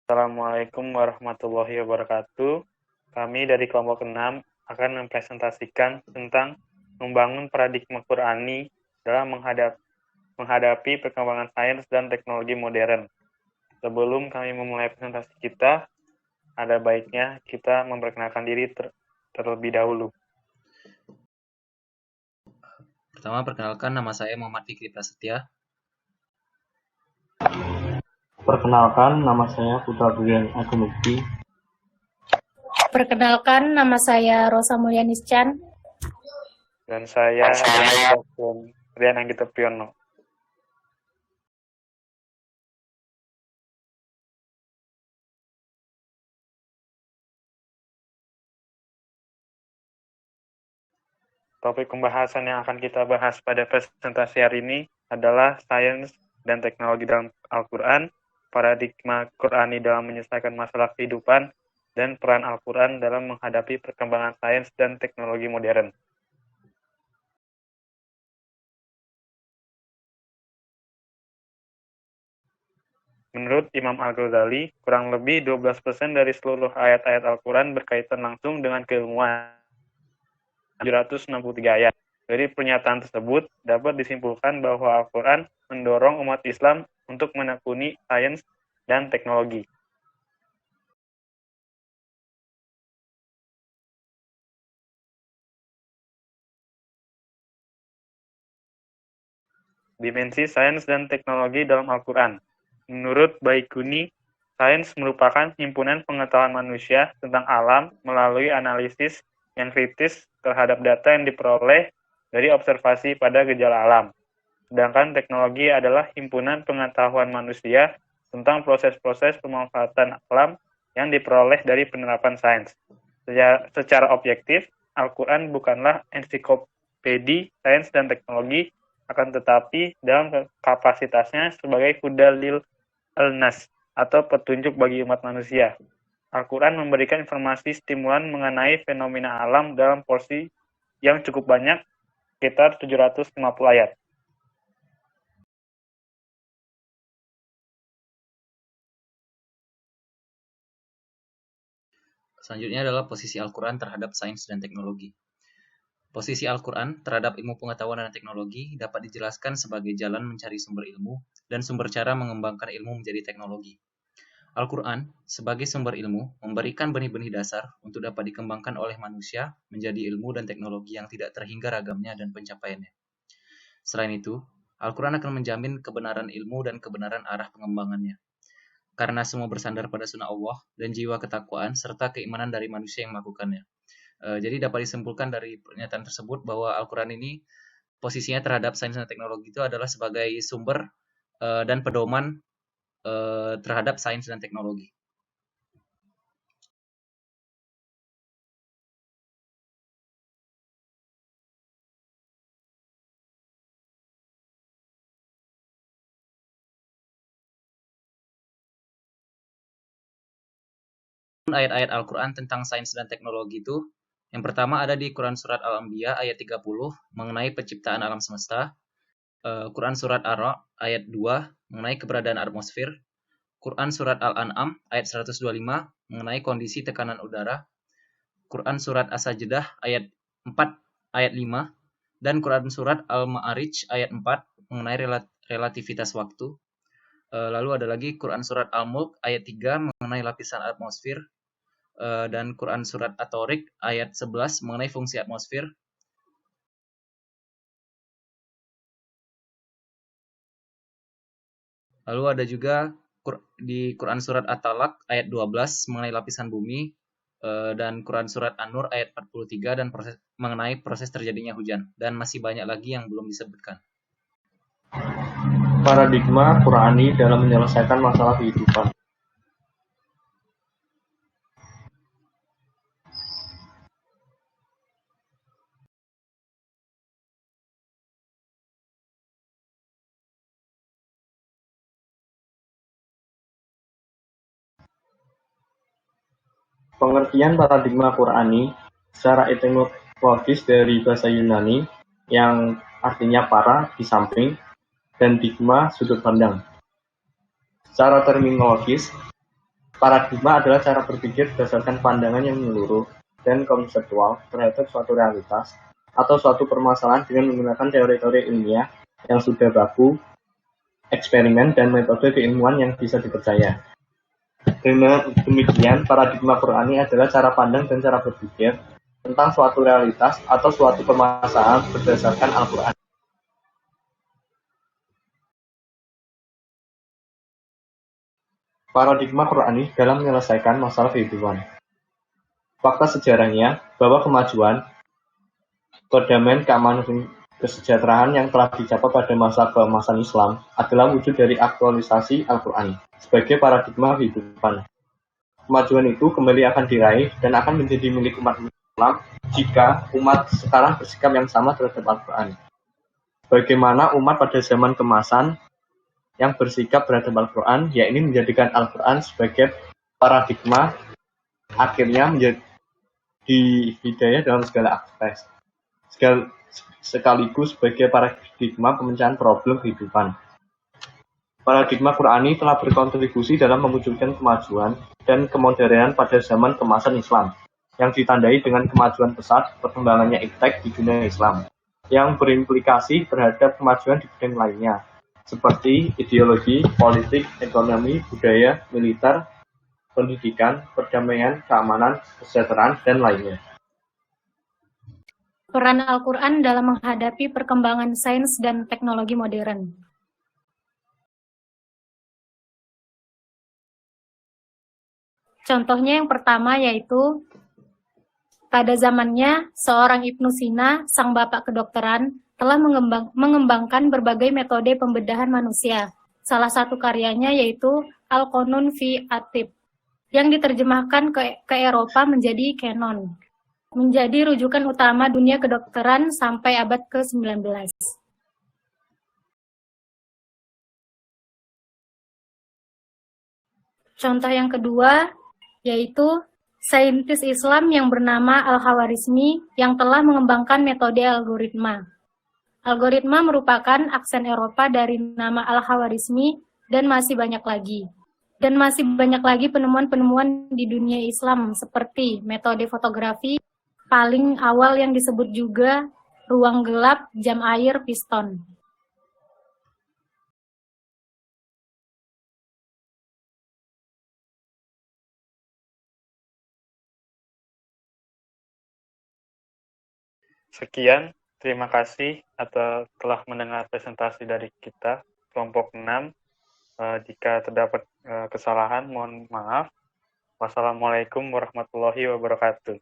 Assalamualaikum warahmatullahi wabarakatuh. Kami dari kelompok 6 akan mempresentasikan tentang membangun paradigma Qur'ani dalam menghadapi perkembangan sains dan teknologi modern. Sebelum kami memulai presentasi kita, ada baiknya kita memperkenalkan diri terlebih dahulu. Pertama, perkenalkan, nama saya Muhammad Fikri Prasetya. Perkenalkan, nama saya Putra Brian Agumukti. Perkenalkan, nama saya Rosa Mulyaniscan. Dan saya Rian Anggito Priyono. Topik pembahasan yang akan kita bahas pada presentasi hari ini adalah sains dan teknologi dalam Al-Quran, paradigma Qur'ani dalam menyelesaikan masalah kehidupan, dan peran Al-Quran dalam menghadapi perkembangan sains dan teknologi modern. Menurut Imam Al-Ghazali, kurang lebih 12% dari seluruh ayat-ayat Al-Quran berkaitan langsung dengan keilmuan. 763 ayat. Dari pernyataan tersebut, dapat disimpulkan bahwa Al-Quran mendorong umat Islam untuk menekuni sains dan teknologi. Dimensi sains dan teknologi dalam Al-Quran. Menurut Baikuni, sains merupakan himpunan pengetahuan manusia tentang alam melalui analisis yang kritis terhadap data yang diperoleh dari observasi pada gejala alam. Sedangkan teknologi adalah himpunan pengetahuan manusia tentang proses-proses pemanfaatan alam yang diperoleh dari penerapan sains. Secara objektif, Al-Quran bukanlah ensiklopedi sains dan teknologi, akan tetapi dalam kapasitasnya sebagai huda lil nas atau petunjuk bagi umat manusia. Al-Quran memberikan informasi stimulan mengenai fenomena alam dalam porsi yang cukup banyak, sekitar 750 ayat. Selanjutnya adalah posisi Al-Quran terhadap sains dan teknologi. Posisi Al-Quran terhadap ilmu pengetahuan dan teknologi dapat dijelaskan sebagai jalan mencari sumber ilmu dan sumber cara mengembangkan ilmu menjadi teknologi. Al-Quran, sebagai sumber ilmu, memberikan benih-benih dasar untuk dapat dikembangkan oleh manusia menjadi ilmu dan teknologi yang tidak terhingga ragamnya dan pencapaiannya. Selain itu, Al-Quran akan menjamin kebenaran ilmu dan kebenaran arah pengembangannya. Karena semua bersandar pada sunnah Allah dan jiwa ketakwaan serta keimanan dari manusia yang melakukannya. Jadi dapat disimpulkan dari pernyataan tersebut bahwa Al-Quran ini posisinya terhadap sains dan teknologi itu adalah sebagai sumber dan pedoman terhadap sains dan teknologi. Ayat-ayat Al-Quran tentang sains dan teknologi itu, yang pertama ada di Quran Surat Al-Anbiya ayat 30 mengenai penciptaan alam semesta, Quran Surat Ar-Ra ayat 2 mengenai keberadaan atmosfer, Quran Surat Al-An'am ayat 125 mengenai kondisi tekanan udara, Quran Surat As-Sajdah ayat 4 ayat 5, dan Quran Surat Al-Ma'arij ayat 4 mengenai relativitas waktu. Lalu ada lagi Quran Surat Al-Mulk ayat 3 mengenai lapisan atmosfer, dan Quran Surat At-Tariq ayat 11 mengenai fungsi atmosfer. Lalu ada juga di Quran Surat At-Talaq ayat 12 mengenai lapisan bumi, dan Quran Surat An-Nur ayat 43 dan mengenai proses terjadinya hujan. Dan masih banyak lagi yang belum disebutkan. Paradigma Qur'ani dalam menyelesaikan masalah kehidupan. Pengertian paradigma Qur'ani secara etimologis dari bahasa Yunani yang artinya para di samping dan digma sudut pandang. Secara terminologis, Paradigma adalah cara berpikir berdasarkan pandangan yang menyeluruh dan konseptual terhadap suatu realitas atau suatu permasalahan dengan menggunakan teori-teori ilmiah yang sudah baku, eksperimen, dan metode keilmuan yang bisa dipercaya. Dengan demikian, paradigma Qur'ani adalah cara pandang dan cara berpikir tentang suatu realitas atau suatu permasalahan berdasarkan Al-Quran. Paradigma Qur'ani dalam menyelesaikan masalah kehidupan. Fakta sejarahnya bahwa kemajuan, perdamaian, keamanan, dan kesejahteraan yang telah dicapai pada masa keemasan Islam adalah wujud dari aktualisasi Al-Quran sebagai paradigma kehidupan. Kemajuan itu kembali akan diraih dan akan menjadi milik umat Islam jika umat sekarang bersikap yang sama terhadap Al-Quran. Bagaimana umat pada zaman kemasan yang bersikap terhadap Al-Quran, yakni menjadikan Al-Quran sebagai paradigma, akhirnya menjadi hidayah dalam segala aspek, sekaligus sebagai paradigma pemecahan problem kehidupan. Paradigma Qur'ani telah berkontribusi dalam memunculkan kemajuan dan kemodernan pada zaman kemasan Islam, yang ditandai dengan kemajuan pesat perkembangannya iptek di dunia Islam, yang berimplikasi terhadap kemajuan di bidang lainnya, seperti ideologi, politik, ekonomi, budaya, militer, pendidikan, perdamaian, keamanan, kesejahteraan, dan lainnya. Peran Al-Quran dalam menghadapi perkembangan sains dan teknologi modern. Contohnya yang pertama yaitu, pada zamannya, seorang Ibnu Sina, sang bapak kedokteran, telah mengembangkan berbagai metode pembedahan manusia. Salah satu karyanya yaitu Al-Qanun fi At-Tibb, yang diterjemahkan ke Eropa menjadi Canon, menjadi rujukan utama dunia kedokteran sampai abad ke-19. Contoh yang kedua yaitu saintis Islam yang bernama Al-Khawarizmi yang telah mengembangkan metode algoritma. Algoritma merupakan aksen Eropa dari nama Al-Khawarizmi dan masih banyak lagi. Dan masih banyak lagi penemuan-penemuan di dunia Islam seperti metode fotografi, paling awal yang disebut juga ruang gelap, jam air, piston. Sekian, terima kasih atau telah mendengar presentasi dari kita, kelompok 6. Jika terdapat kesalahan, mohon maaf. Wassalamualaikum warahmatullahi wabarakatuh.